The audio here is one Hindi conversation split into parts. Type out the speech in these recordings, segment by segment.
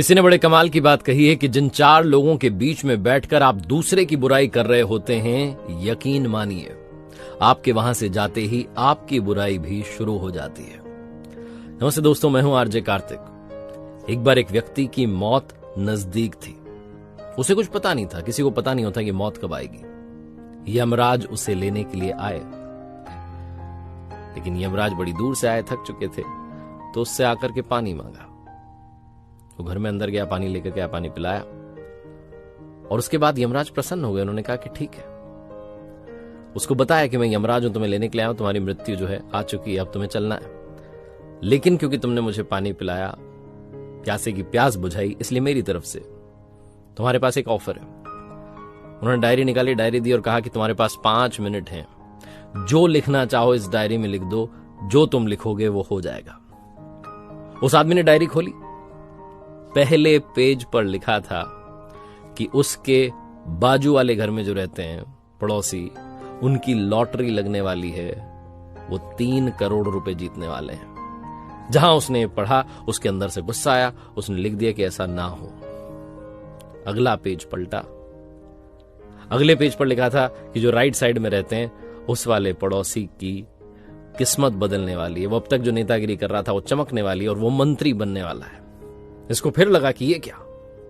किसी ने बड़े कमाल की बात कही है कि जिन चार लोगों के बीच में बैठकर आप दूसरे की बुराई कर रहे होते हैं, यकीन मानिए आपके वहां से जाते ही आपकी बुराई भी शुरू हो जाती है। नमस्ते दोस्तों, मैं हूं आरजे कार्तिक। एक बार एक व्यक्ति की मौत नजदीक थी। उसे कुछ पता नहीं था, किसी को पता नहीं होता कि मौत कब आएगी। यमराज उसे लेने के लिए आए, लेकिन यमराज बड़ी दूर से आए, थक चुके थे, तो उससे आकर के पानी मांगा। वो घर में अंदर गया, पानी लेकर गया, पानी पिलाया, और उसके बाद यमराज प्रसन्न हो गए। उन्होंने कहा कि ठीक है। उसको बताया कि मैं यमराज हूं, तुम्हें लेने के लिए आया हूं, तुम्हारी मृत्यु जो है आ चुकी है, अब तुम्हें चलना है, लेकिन क्योंकि तुमने मुझे पानी पिलाया, प्यासे की प्यास बुझाई, इसलिए मेरी तरफ से तुम्हारे पास एक ऑफर है। उन्होंने डायरी निकाली, डायरी दी और कहा कि तुम्हारे पास 5 मिनट हैं, जो लिखना चाहो इस डायरी में लिख दो, जो तुम लिखोगे वो हो जाएगा। उस आदमी ने डायरी खोली। पहले पेज पर लिखा था कि उसके बाजू वाले घर में जो रहते हैं पड़ोसी, उनकी लॉटरी लगने वाली है, वो 3 करोड़ रुपए जीतने वाले हैं। जहां उसने पढ़ा उसके अंदर से गुस्सा आया, उसने लिख दिया कि ऐसा ना हो। अगला पेज पलटा, अगले पेज पर लिखा था कि जो राइट साइड में रहते हैं उस वाले पड़ोसी की किस्मत बदलने वाली है, वो अब तक जो नेतागिरी कर रहा था वो चमकने वाली है और वो मंत्री बनने वाला है। इसको फिर लगा कि ये क्या,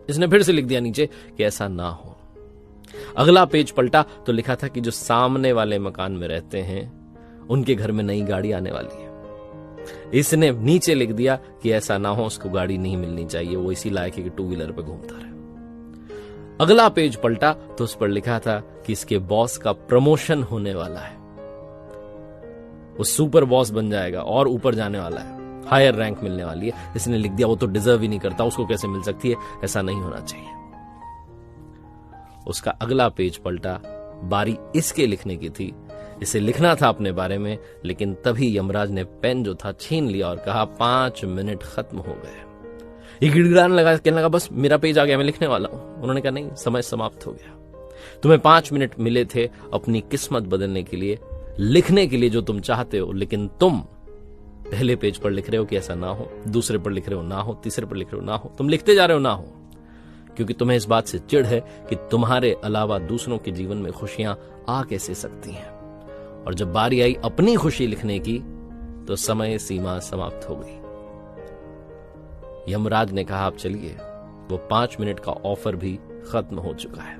इसने फिर से लिख दिया नीचे कि ऐसा ना हो। अगला पेज पलटा तो लिखा था कि जो सामने वाले मकान में रहते हैं उनके घर में नई गाड़ी आने वाली है। इसने नीचे लिख दिया कि ऐसा ना हो, उसको गाड़ी नहीं मिलनी चाहिए, वो इसी लायक है कि 2 व्हीलर पे घूमता रहे। अगला पेज पलटा तो उस पर लिखा था कि इसके बॉस का प्रमोशन होने वाला है, वो सुपर बॉस बन जाएगा और ऊपर जाने वाला है, हायर रैंक मिलने वाली है। इसने लिख दिया वो तो डिजर्व ही नहीं करता, उसको कैसे मिल सकती है, ऐसा नहीं होना चाहिए। उसका अगला पेज पलटा, बारी इसके लिखने की थी, इसे लिखना था अपने बारे में, लेकिन तभी यमराज ने पेन जो था छीन लिया और कहा 5 मिनट खत्म हो गए। ये गिड़गिड़ाने लगा, कहने लगा बस मेरा पेज आ गया, मैं लिखने वाला हूं। उन्होंने कहा नहीं, समय समाप्त हो गया। तुम्हें 5 मिनट मिले थे अपनी किस्मत बदलने के लिए, लिखने के लिए जो तुम चाहते हो, लेकिन तुम पहले पेज पर लिख रहे हो कि ऐसा ना हो, दूसरे पर लिख रहे हो ना हो, तीसरे पर लिख रहे हो ना हो, तुम लिखते जा रहे हो ना हो, क्योंकि तुम्हें इस बात से चिढ़ है कि तुम्हारे अलावा दूसरों के जीवन में खुशियां आ कैसे सकती हैं। और जब बारी आई अपनी खुशी लिखने की तो समय सीमा समाप्त हो गई। यमराज ने कहा आप चलिए, वो 5 मिनट का ऑफर भी खत्म हो चुका है।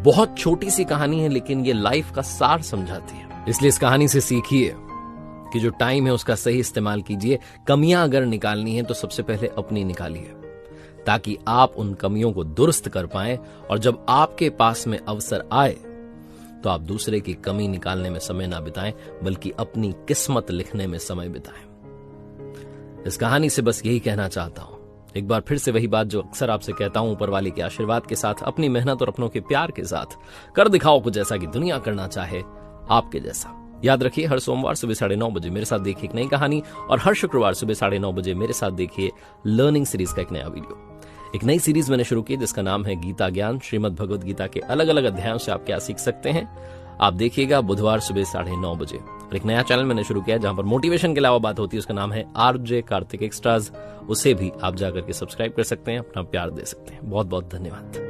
बहुत छोटी सी कहानी है, लेकिन ये लाइफ का सार समझाती है। इसलिए इस कहानी से सीखिए कि जो टाइम है उसका सही इस्तेमाल कीजिए। कमियां अगर निकालनी है तो सबसे पहले अपनी निकालिए, ताकि आप उन कमियों को दुरुस्त कर पाएं, और जब आपके पास में अवसर आए तो आप दूसरे की कमी निकालने में समय ना बिताएं, बल्कि अपनी किस्मत लिखने में समय बिताएं। इस कहानी से बस यही कहना चाहता हूं, एक बार फिर से वही बात जो अक्सर आपसे कहता हूं, ऊपर वाले के आशीर्वाद के साथ, अपनी मेहनत और अपनों के प्यार के साथ कर दिखाओ कुछ ऐसा कि दुनिया करना चाहे आपके जैसा। याद रखिए, हर सोमवार सुबह 9:30 बजे मेरे साथ देखिए एक नई कहानी, और हर शुक्रवार सुबह 9:30 बजे मेरे साथ देखिए लर्निंग सीरीज का एक नया वीडियो। एक नई सीरीज मैंने शुरू की जिसका नाम है गीता ज्ञान। श्रीमद् भगवद गीता के अलग अलग अध्यायों से आप क्या सीख सकते हैं, आप देखिएगा बुधवार सुबह 9:30 बजे। और एक नया चैनल मैंने शुरू किया जहां पर मोटिवेशन के अलावा बात होती है, उसका नाम है आरजे कार्तिक एक्स्ट्राज। उसे भी आप जाकर के सब्सक्राइब कर सकते हैं, अपना प्यार दे सकते हैं। बहुत बहुत धन्यवाद।